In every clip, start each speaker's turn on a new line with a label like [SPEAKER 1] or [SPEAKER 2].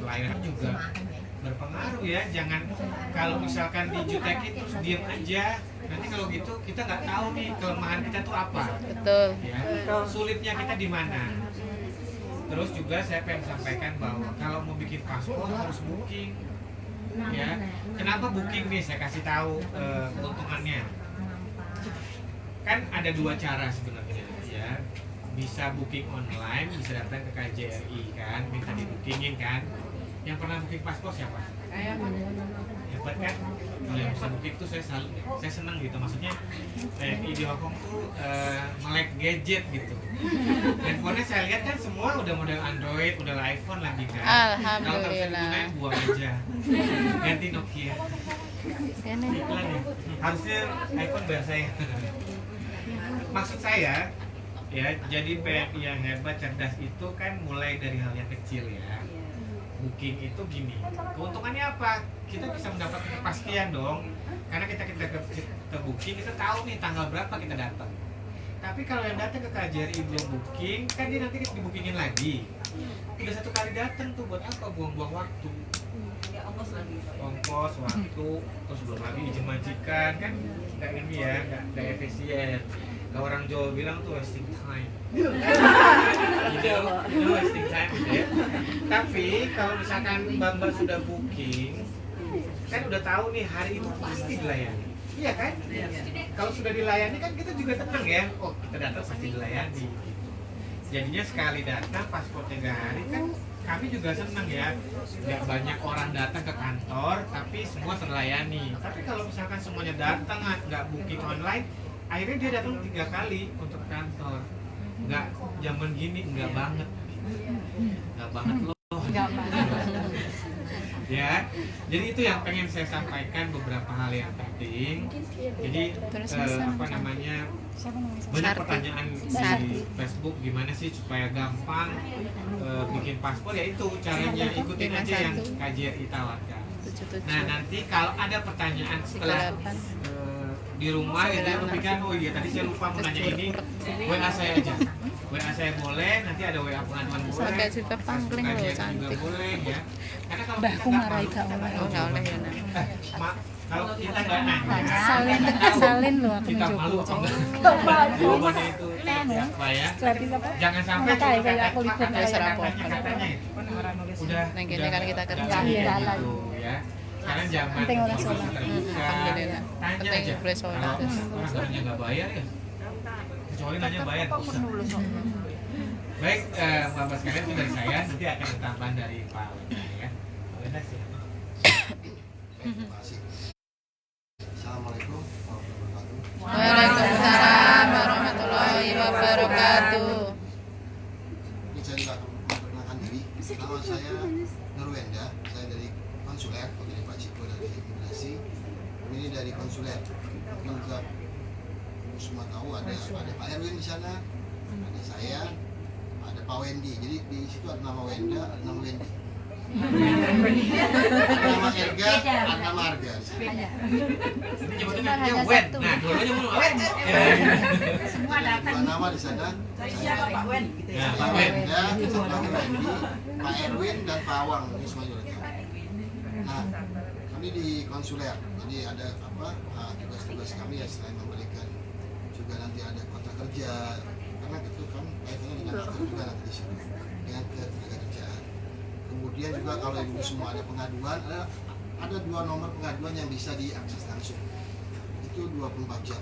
[SPEAKER 1] pelayanan juga berpengaruh ya. Jangan kalau misalkan dijutekin terus diem aja, nanti kalau gitu kita nggak tahu nih kelemahan kita tuh apa.
[SPEAKER 2] Betul.
[SPEAKER 1] Ya, sulitnya kita di mana. Terus juga saya pengen sampaikan bahwa kalau mau bikin paspor harus booking. Ya, kenapa booking nih? Saya kasih tahu keuntungannya. Kan ada dua cara sebenarnya ya. Bisa booking online, bisa datang ke KJRI kan, minta di bookingin kan. Yang pernah booking paspor siapa? Hebat kan? Kalau yang bisa booking tuh saya senang gitu. Maksudnya di Hongkong tuh melek gadget gitu. Handphonenya saya lihat kan semua udah model Android, udah iPhone lagi kan. Kalau nggak bisa digunakan buang aja, ganti Nokia. Iklan ya. Harusnya iPhone bayar saya. Maksud saya ya, jadi PNI yang hebat, cerdas itu kan mulai dari hal yang kecil ya. Booking itu gini, keuntungannya apa? Kita bisa mendapatkan kepastian dong, karena kita booking, kita tahu nih tanggal berapa kita datang. Tapi kalau yang datang ke KJRI belum booking, kan dia nanti dibookingin lagi. Udah satu kali datang tuh, buat apa? Buang-buang waktu. Ongkos, waktu, terus belum lagi izin majikan, kan nggak ini ya, nggak efisien. Kalau orang Jawa bilang tuh wasting time. Wasting time gitu ya. Tapi kalau misalkan Mbak sudah booking, kan udah tahu nih hari itu pasti dilayani. Iya kan? Kalau sudah dilayani kan kita juga tenang ya. Oh, kita datang pasti dilayani gitu. Jadinya sekali datang paspor 3 hari kan kami juga senang ya. Nggak banyak orang datang ke kantor tapi semua terlayani. Tapi kalau misalkan semuanya datang nggak booking online, akhirnya dia datang 3 kali untuk kantor. Nggak zaman gini, nggak banget. Nggak banget loh. Ya, jadi itu yang pengen saya sampaikan, beberapa hal yang penting. Jadi banyak pertanyaan di Facebook, gimana sih supaya gampang bikin paspor, ya itu caranya, ikutin aja yang KJRI tawarkan. Nah, nanti kalau ada pertanyaan setelah di rumah gitu ya, kepikiran, oh iya tadi saya lupa mau nanya ini, WA saya aja. WA saya boleh, nanti ada WA pengaduan boleh,
[SPEAKER 2] Pakai cerita pangling loh,
[SPEAKER 1] juga
[SPEAKER 2] cantik.
[SPEAKER 1] boleh ya. Karena kalau
[SPEAKER 3] Mbahku
[SPEAKER 1] kita
[SPEAKER 3] marahi gak oleh.
[SPEAKER 2] Oh, nggak oleh ya, Nak.
[SPEAKER 1] kalau kita nggak nanya,
[SPEAKER 3] Salin loh aku
[SPEAKER 1] kita malu
[SPEAKER 3] menjogo.
[SPEAKER 1] apa enggak? Jawabannya itu apa ya? Jangan sampai
[SPEAKER 3] Kayak
[SPEAKER 1] cuma
[SPEAKER 3] kayak aku libur
[SPEAKER 2] kayak serapot.
[SPEAKER 1] katanya udah
[SPEAKER 2] Nah, gini kan kita kerja.
[SPEAKER 1] gitu ya. Sekarang zaman
[SPEAKER 3] Penting orang sholat.
[SPEAKER 1] terbuka,
[SPEAKER 2] Alhamdulillah.
[SPEAKER 1] tanya
[SPEAKER 2] Penting
[SPEAKER 1] aja.
[SPEAKER 2] boleh sholat.
[SPEAKER 1] Kalau orang orangnya nggak bayar ya, kecuali nanya bayar bisa. Baik, Bapak sekalian, itu dari saya, nanti akan ada tambahan dari Pak Wenda ya. Pak Wenda sih.
[SPEAKER 4] Terima kasih. Assalamualaikum warahmatullahi wabarakatuh.
[SPEAKER 2] Waalaikumsalam warahmatullahi wabarakatuh.
[SPEAKER 4] Ini saya juga akan memperkenalkan diri. Nama saya Nur Wenda. Saya dari konsuler, dari Pak Ciko dari imigrasi. Ini dari konsuler. Mungkin juga semua tahu ada Pak Erwin di sana, ada saya, ada Pak Wendy. Jadi di situ ada nama Wenda, ada nama Wendy. Ada nama Erga, ada nama Arga.
[SPEAKER 1] Ini nyebutnya Wen. Nah, dua-duanya mau Wen.
[SPEAKER 4] Semua datang. Dua nama di sana.
[SPEAKER 5] Siapa Pak Wen? Gitu ya.
[SPEAKER 1] Nah, Pak
[SPEAKER 4] Pak
[SPEAKER 1] Wen.
[SPEAKER 4] Wenda, Pak Wendy, Pak Erwin dan Pak Awang. Ini semua juga tahu. Nah, kami di konsuler. Jadi ada tugas-tugas kami ya, selain memberikan juga nanti ada kontrak kerja, karena itu kan kaitannya dengan atur juga nanti di situ dengan ketenagakerjaan. Kemudian juga kalau ibu semua ada pengaduan, ada 2 nomor pengaduan yang bisa diakses langsung. Itu 24 jam.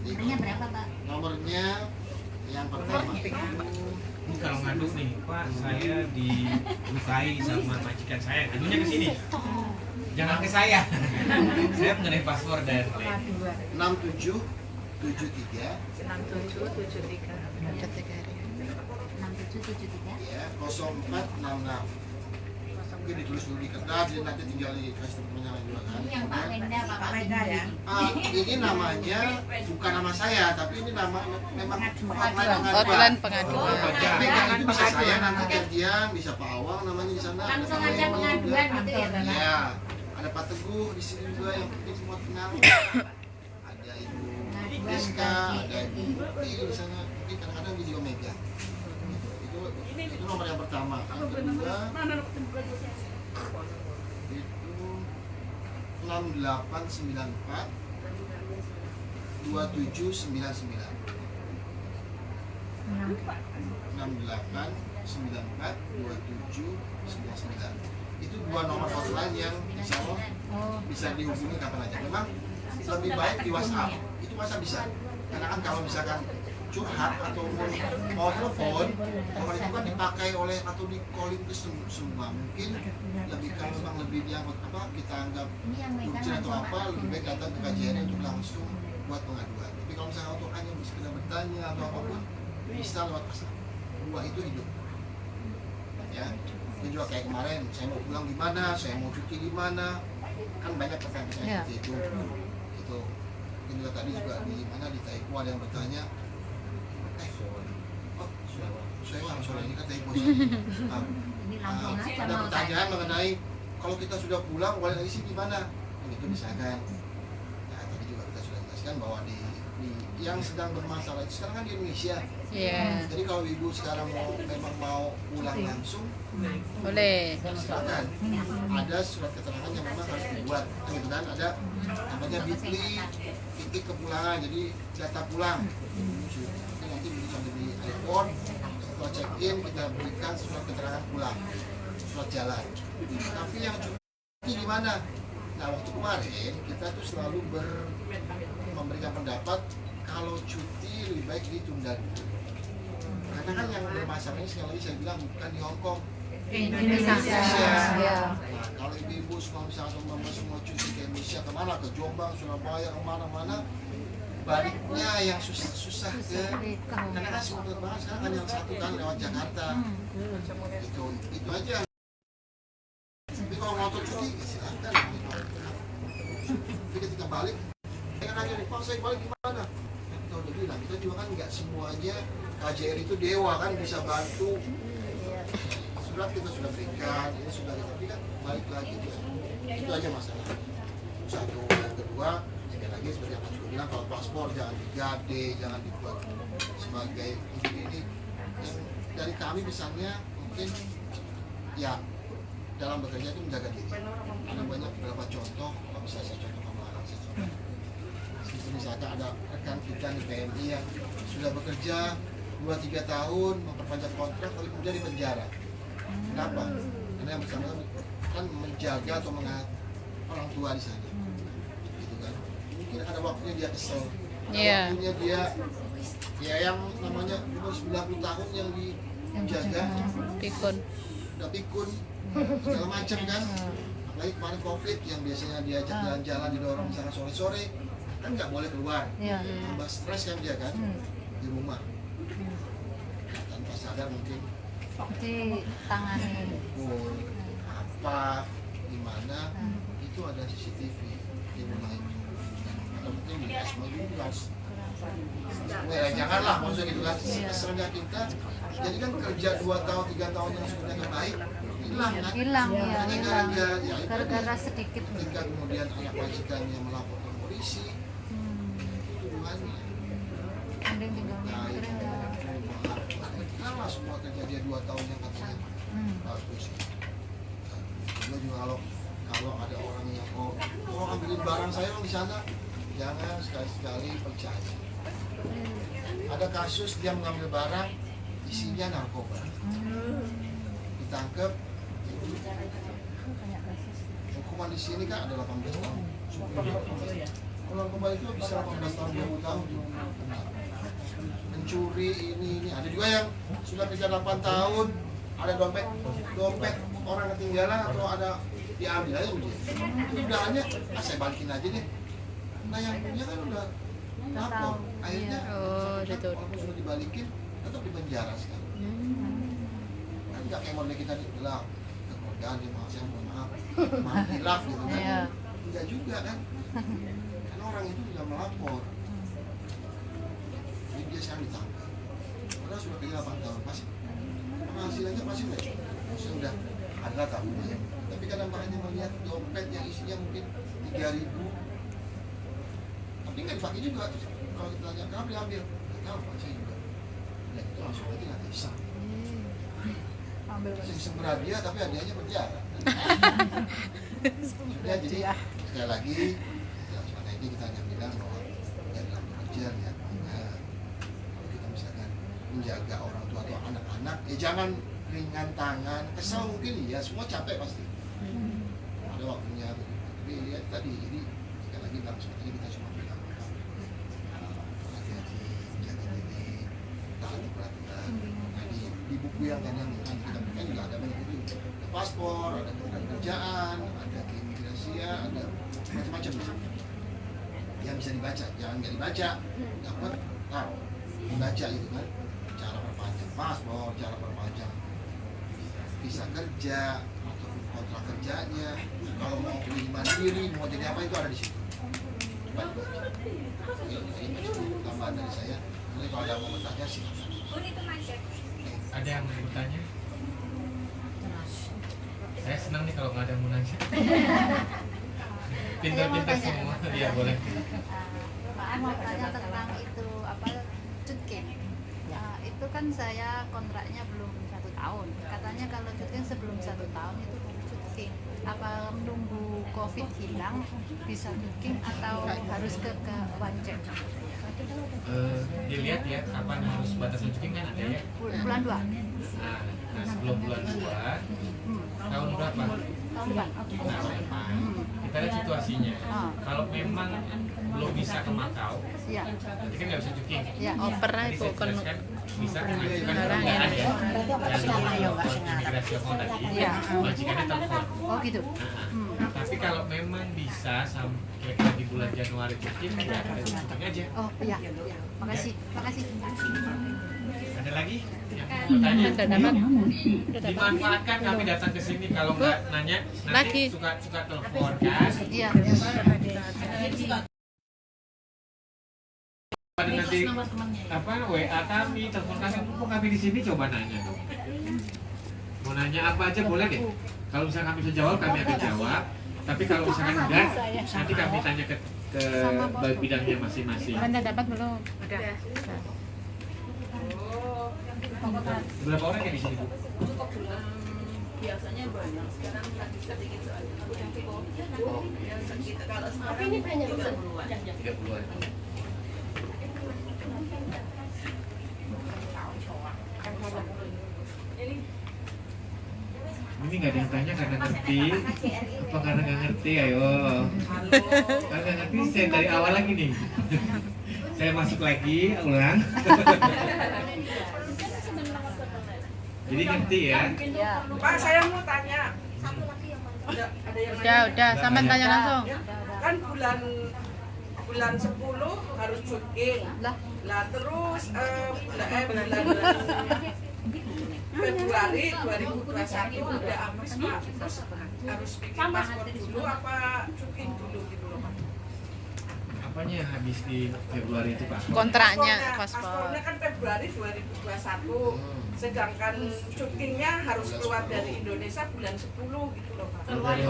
[SPEAKER 4] Nomornya berapa, Pak? Nomornya yang pertama.
[SPEAKER 1] Ini kalau ngadu nih, Pak, saya dilukai sama majikan saya. Ngadunya ke sini. Jangan ke saya. Saya mengenai paspor dan lain.
[SPEAKER 4] 6773
[SPEAKER 5] 6773.
[SPEAKER 2] Udah 3 hari.
[SPEAKER 6] 6773
[SPEAKER 4] ya 0466. Mungkin ditulis dulu di kertas, jadi nanti tinggal dikasih temennya lagi juga kan.
[SPEAKER 6] ini yang Pak Wenda,
[SPEAKER 5] Pak Wenda ya.
[SPEAKER 4] Ini namanya bukan nama saya, tapi ini nama memang
[SPEAKER 2] Hotline pengaduan.
[SPEAKER 4] Pengaduan itu bisa saya nanti gantian, bisa Pak Awang namanya di sana.
[SPEAKER 6] langsung aja pengaduan gitu ya Bapak.
[SPEAKER 4] Iya, ada Pak Teguh di sini juga yang penting semua kenal. Ada Ibu Rizka, ada Ibu Putih di sana. Mungkin kadang-kadang di Omega. Itu nomor yang pertama. Yang kedua 6894 2799. 6894 2799. Itu dua nomor hotline yang insya Allah bisa dihubungi kapan aja. Memang lebih baik di WhatsApp, itu masa bisa. Karena kan kalau misalkan curhat atau mau telepon, nomor itu kan dipakai oleh atau di calling ke semua. Mungkin lebih kalau memang lebih diangkut apa kita anggap urgent atau apa, lebih baik datang ke KJRI untuk langsung buat pengaduan. Tapi kalau misalnya untuk hanya sekedar bertanya atau apapun, bisa lewat WhatsApp. Dua itu hidup. Ya, itu juga kayak kemarin, saya mau pulang di mana, saya mau cuti di mana, kan banyak pertanyaan seperti itu. Itu mungkin juga tadi juga di mana di Taekwo ada yang bertanya, saya sore ini kan Taekwo. Ada pertanyaan mengenai kalau kita sudah pulang balik lagi sih di mana? Itu misalkan, ya tadi juga kita sudah jelaskan bahwa di yang sedang bermasalah itu sekarang kan di Indonesia. Jadi kalau ibu sekarang memang mau pulang langsung,
[SPEAKER 2] Boleh.
[SPEAKER 4] silakan. Ada surat keterangan yang memang harus dibuat, gitu kan? Ada namanya Bitly titik kepulangan, jadi data pulang. Nanti bisa di iPhone, setelah check in kita berikan surat keterangan pulang, surat jalan. Tapi yang cuti di mana? Nah waktu kemarin kita tuh selalu memberikan pendapat kalau cuti lebih baik ditunda dulu. Karena kan yang bermasalah ini sekali lagi saya bilang bukan di Hong Kong, Indonesia. Nah, kalau ibu-ibu semua misalnya teman-teman semua cuti ke Indonesia kemana? Ke Jombang, Surabaya, kemana-mana, baliknya yang susah ke, karena kan semua penerbangan sekarang kan yang satu kan lewat Jakarta. Itu aja. Tapi kalau mau cuti silakan. Tapi ketika balik, saya nanya nih, Pak saya balik gimana? Kita udah bilang, kita juga kan nggak semuanya KJRI itu dewa kan bisa bantu. Surat kita sudah berikan, ini sudah tapi kan balik lagi itu aja masalah. Satu, yang kedua, sekali lagi seperti yang Pak juga bilang, kalau paspor jangan digade, jangan dibuat sebagai ini. Yang dari kami misalnya mungkin ya dalam bekerja itu menjaga diri. Ada banyak beberapa contoh, kalau bisa saya contoh kemarin saya contoh. Misalkan ada rekan kita di PMI yang sudah bekerja 2-3 tahun memperpanjang kontrak tapi kemudian di penjara. Kenapa? Karena yang bersangkutan kan menjaga atau mengatur orang tua di sana. Gitu kan. Mungkin ada waktunya dia kesel. Ada waktunya dia ya yang namanya umur 90 tahun yang dijaga
[SPEAKER 2] Pikun.
[SPEAKER 4] udah pikun segala macam kan. Apalagi kemarin COVID yang biasanya diajak jalan-jalan didorong misalnya sore-sore kan nggak boleh keluar. Tambah stres kan dia kan di rumah. Tanpa sadar mungkin
[SPEAKER 6] ditangani
[SPEAKER 4] pukul apa gimana itu ada CCTV di rumah itu atau mungkin di asma juga janganlah maksudnya gitu kan kesernya kita jadi kan kerja 2 tahun 3 tahun yang sebenarnya baik hilang kan
[SPEAKER 6] gara-gara sedikit
[SPEAKER 4] ketika kemudian anak majikannya melapor ke polisi tuduhannya
[SPEAKER 6] mending tinggal
[SPEAKER 4] nah semua kejadian 2 tahun yang katanya bagus. Juga kalau ada orang yang mau ambilin barang saya di sana, jangan sekali-sekali percaya. Ada kasus dia mengambil barang isinya narkoba, ditangkap. Hukuman di sini kan ada 18 tahun. Kalau narkoba itu bisa 18 tahun 20 tahun. Mencuri ini ada juga yang sudah kerja 8 tahun ada dompet orang ketinggalan atau ada diambil aja udah itu udah hanya saya balikin aja deh. Nah yang punya kan udah lapor akhirnya orang sudah dibalikin tetap di penjara sekarang. Kan nggak kayak model kita dibilang kekeluargaan dia maaf saya mohon maaf hilaf gitu kan enggak juga kan karena orang itu sudah melapor. Dia sekarang ditangkap karena sudah kerja 8 tahun pasti penghasilannya pasti udah ada tabungannya tapi kadang-kadang melihat dompet yang isinya mungkin 3.000 tapi nggak dipakai juga kalau kita tanya kenapa diambil nggak tahu pak saya juga ya itu langsung berarti nggak bisa bisa berat dia tapi hadiahnya penjara Sudah, jadi sekali lagi ya, sebenarnya ini kita hanya bilang bahwa ya dalam bekerja ya kalau kita misalkan menjaga orang tua atau anak-anak ya jangan ringan tangan, kesal mungkin ya, semua capek pasti ada waktunya, tapi ya tadi jadi sekali lagi dalam sebenarnya kita cuma bilang hati-hati, jaga diri, taati peraturan. Nah di buku yang nanti kita berikan juga ada banyak itu, ada paspor, ada kerjaan, ada keimigrasian, ada macam-macam yang bisa dibaca, jangan nggak dibaca, dapat taruh dibaca gitu kan, cara perpanjang paspor, cara perpanjang visa kerja ataupun kontrak kerjanya, kalau mau pilih mandiri, mau jadi apa itu ada di situ. Coba dibaca. Ini tambahan dari saya. Nanti kalau ada yang mau bertanya silakan.
[SPEAKER 1] Ada yang mau bertanya? Saya senang nih kalau nggak ada yang mau nanya. Pintar-pintar semua, ya boleh.
[SPEAKER 6] Maaf mau tanya tentang itu apa cutkin. Itu kan saya kontraknya belum 1 tahun. Katanya kalau cutkin sebelum 1 tahun itu cutkin. Apa menunggu COVID hilang bisa cutkin atau harus ke one check?
[SPEAKER 1] Dilihat ya kapan harus batasan cuti kan ada ya.
[SPEAKER 6] Bulan 2.
[SPEAKER 1] Nah sebelum bulan 2 tahun berapa?
[SPEAKER 6] Tahun 4.
[SPEAKER 1] Nah, depan. Kita lihat situasinya. Kalau memang belum bisa ke Makau,
[SPEAKER 6] Iya.
[SPEAKER 1] berarti kan nggak bisa cuti.
[SPEAKER 6] Iya.
[SPEAKER 2] Oper
[SPEAKER 1] Tadi
[SPEAKER 2] itu
[SPEAKER 1] saya
[SPEAKER 2] kan
[SPEAKER 1] jelaskan bisa mengajukan
[SPEAKER 2] Barang ya.
[SPEAKER 1] penundaan ya. Yang imigrasi Hongkong tadi,
[SPEAKER 6] Iya.
[SPEAKER 1] majikannya telepon.
[SPEAKER 6] Oh gitu.
[SPEAKER 1] Nah, tapi kalau memang bisa sampai kira-kira di bulan Januari cuti, ya ada cuti aja.
[SPEAKER 6] Oh iya. Makasih. Makasih.
[SPEAKER 1] Ada lagi yang mau bertanya?
[SPEAKER 2] udah dapat.
[SPEAKER 1] Dimanfaatkan kami datang ke sini, kalau nggak nanya nanti
[SPEAKER 2] Lagi.
[SPEAKER 1] suka telepon kan.
[SPEAKER 6] Iya.
[SPEAKER 1] Nanti apa WA kami, telepon kami, mumpung kami di sini coba nanya dong. Mau nanya apa aja boleh deh. Kalau misalnya kami bisa jawab, kami akan jawab. Tapi kalau misalkan enggak, nanti kami tanya ke bidangnya masing-masing.
[SPEAKER 3] Anda dapat belum?
[SPEAKER 1] Berapa orang yang di sini, Bu?
[SPEAKER 5] Biasanya banyak, sekarang lagi sedikit soalnya. Kalau sekarang ini banyak 30-an.
[SPEAKER 1] 30-an. Ini nggak ada yang tanya karena ngerti, apa karena nggak ngerti? Ayo. Karena nggak ngerti, saya dari awal lagi nih. Saya masuk lagi, ulang. Jadi ngerti ya?
[SPEAKER 5] Pak, saya mau tanya. Ada yang
[SPEAKER 2] Udah, sama tanya langsung.
[SPEAKER 5] kan bulan 10 harus syuting. Lah terus bulan Februari 2021 udah habis Pak. Terus harus bikin paspor dulu apa syuting dulu gitu loh Pak.
[SPEAKER 1] Apanya yang habis di Februari itu, Pak?
[SPEAKER 2] Kontraknya
[SPEAKER 5] Paspornya
[SPEAKER 2] paspor.
[SPEAKER 5] kan Februari 2021. Sedangkan syutingnya harus keluar dari Indonesia bulan 10 gitu loh Pak.
[SPEAKER 1] Dari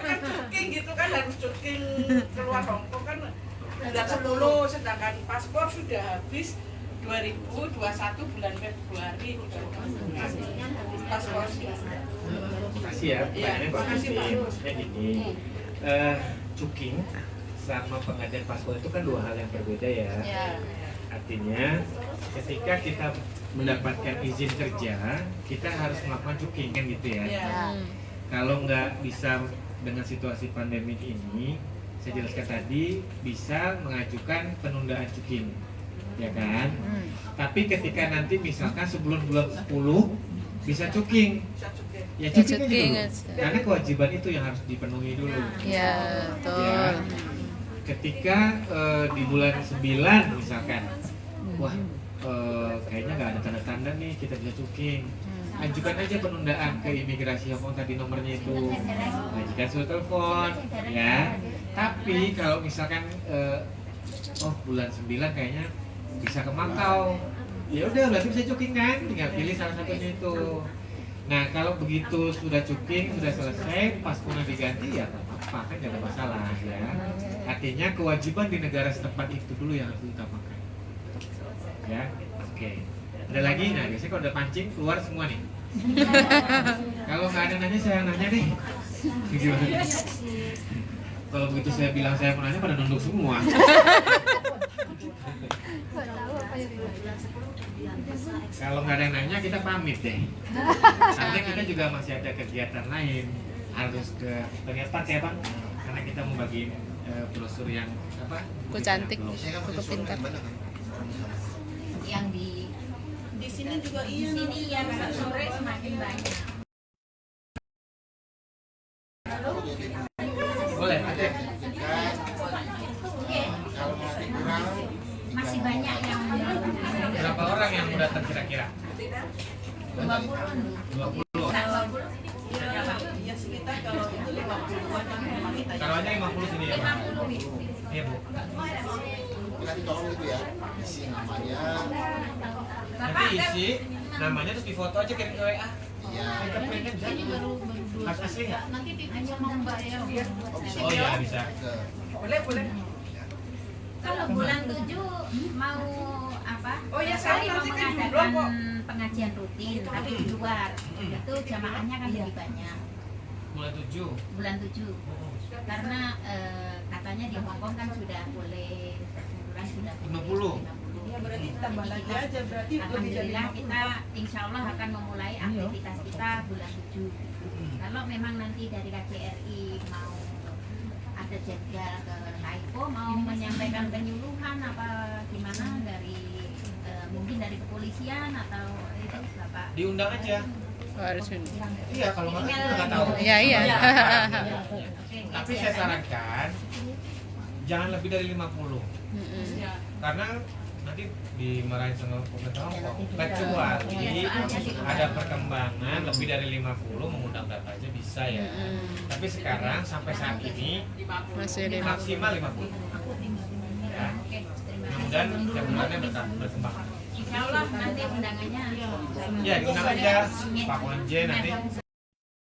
[SPEAKER 5] Kan syuting gitu kan harus syuting keluar Hongkong kan bulan 10, sedangkan paspor sudah habis 2021 bulan Februari gitu. Paspor
[SPEAKER 1] Makasih ya, pertanyaannya bagus
[SPEAKER 5] makasih,
[SPEAKER 1] nih.
[SPEAKER 5] Pak.
[SPEAKER 1] Maksudnya gini, cuking sama pengadaan paspor itu kan dua hal yang berbeda ya. Artinya ketika kita mendapatkan izin kerja, kita harus melakukan cuking kan gitu ya. Kalau nggak bisa dengan situasi pandemi ini, saya jelaskan tadi bisa mengajukan penundaan cuking, ya kan? Tapi ketika nanti misalkan sebelum bulan 10 bisa cuking, ya cuking aja
[SPEAKER 2] Cuking
[SPEAKER 1] dulu.
[SPEAKER 2] aja.
[SPEAKER 1] Karena kewajiban itu yang harus dipenuhi dulu.
[SPEAKER 2] Ya, tuh.
[SPEAKER 1] Ya. Ketika di bulan 9 misalkan, wah kayaknya nggak ada tanda-tanda nih kita bisa cuking, ajukan aja penundaan ke imigrasi Hongkong tadi nomornya itu, ajukan surat telepon ya. Tapi kalau misalkan bulan 9 kayaknya bisa ke Makau, ya udah berarti bisa cuking kan, tinggal pilih salah satunya itu. Nah kalau begitu sudah cuking, sudah selesai, paspornya diganti ya apa kan nggak ada masalah ya. Artinya kewajiban di negara setempat itu dulu yang harus diutamakan. Ya, oke. Ada lagi, nah biasanya kalau udah pancing keluar semua nih. Kalau nggak ada nanya, saya nanya deh. Gimana? Kalau begitu saya bilang saya mau nanya, pada nunduk semua. Kalau nggak ada yang nanya, kita pamit deh. Karena kita juga masih ada kegiatan lain. Harus ke ternyata ya Bang, karena kita mau bagi brosur yang apa?
[SPEAKER 2] Buku cantik.
[SPEAKER 4] Saya kan
[SPEAKER 2] Buku
[SPEAKER 4] pakai surat
[SPEAKER 2] pintar.
[SPEAKER 4] yang banyak kan.
[SPEAKER 6] Yang
[SPEAKER 5] Di sini juga
[SPEAKER 6] di
[SPEAKER 5] iya.
[SPEAKER 6] sini yang sore semakin banyak.
[SPEAKER 1] Boleh, ada.
[SPEAKER 4] Kalau masih kurang
[SPEAKER 6] Masih banyak yang
[SPEAKER 1] Berapa orang yang udah datang kira-kira? 20.
[SPEAKER 5] Ya sekitar kalau itu 50-an kan memang kita
[SPEAKER 1] Taruhannya 50 sini ya Bang? Iya Bu.
[SPEAKER 4] nanti tolong itu ya isi namanya.
[SPEAKER 1] Nanti isi namanya terus difoto aja kirim ke WA.
[SPEAKER 4] Iya.
[SPEAKER 1] Kita print aja. Mas asli nggak?
[SPEAKER 6] hanya membayar.
[SPEAKER 1] Oh iya bisa.
[SPEAKER 5] boleh.
[SPEAKER 6] Kalau bulan 7 mau apa?
[SPEAKER 5] Oh ya, saya
[SPEAKER 6] mau
[SPEAKER 5] nanti kan
[SPEAKER 6] mengadakan
[SPEAKER 5] jumlah kok.
[SPEAKER 6] pengajian rutin tapi di luar. Itu jamaahnya kan lebih banyak.
[SPEAKER 1] Mulai 7.
[SPEAKER 6] Bulan 7. Karena katanya di Hongkong kan sudah boleh sebulan sudah
[SPEAKER 1] 50.
[SPEAKER 5] Ya berarti tambah lagi aja berarti lebih jadi
[SPEAKER 6] Alhamdulillah kita insya Allah akan memulai aktivitas kita bulan 7. Kalau memang nanti dari KJRI mau ada jadwal ke Kaipo mau menyampaikan penyuluhan apa gimana dari mungkin dari kepolisian atau itu Bapak
[SPEAKER 1] Diundang aja.
[SPEAKER 2] Oh, harus ini.
[SPEAKER 1] Iya kalau nggak kita nggak tahu.
[SPEAKER 2] Iya, iya.
[SPEAKER 1] Tapi saya sarankan jangan lebih dari 50.
[SPEAKER 5] Ya.
[SPEAKER 1] Karena nanti dimarahin sama pemerintah Hongkong. Kecuali ada perkembangan lebih dari 50 mengundang berapa aja bisa ya. Tapi sekarang sampai saat ini
[SPEAKER 2] Masih 50.
[SPEAKER 1] maksimal 50. Ya.
[SPEAKER 6] Oke, terima kasih.
[SPEAKER 1] Mudah-mudahan tiap bulannya berkembang.
[SPEAKER 6] Insya Allah nanti undangannya
[SPEAKER 1] Ya diundang aja Pak Konje nanti.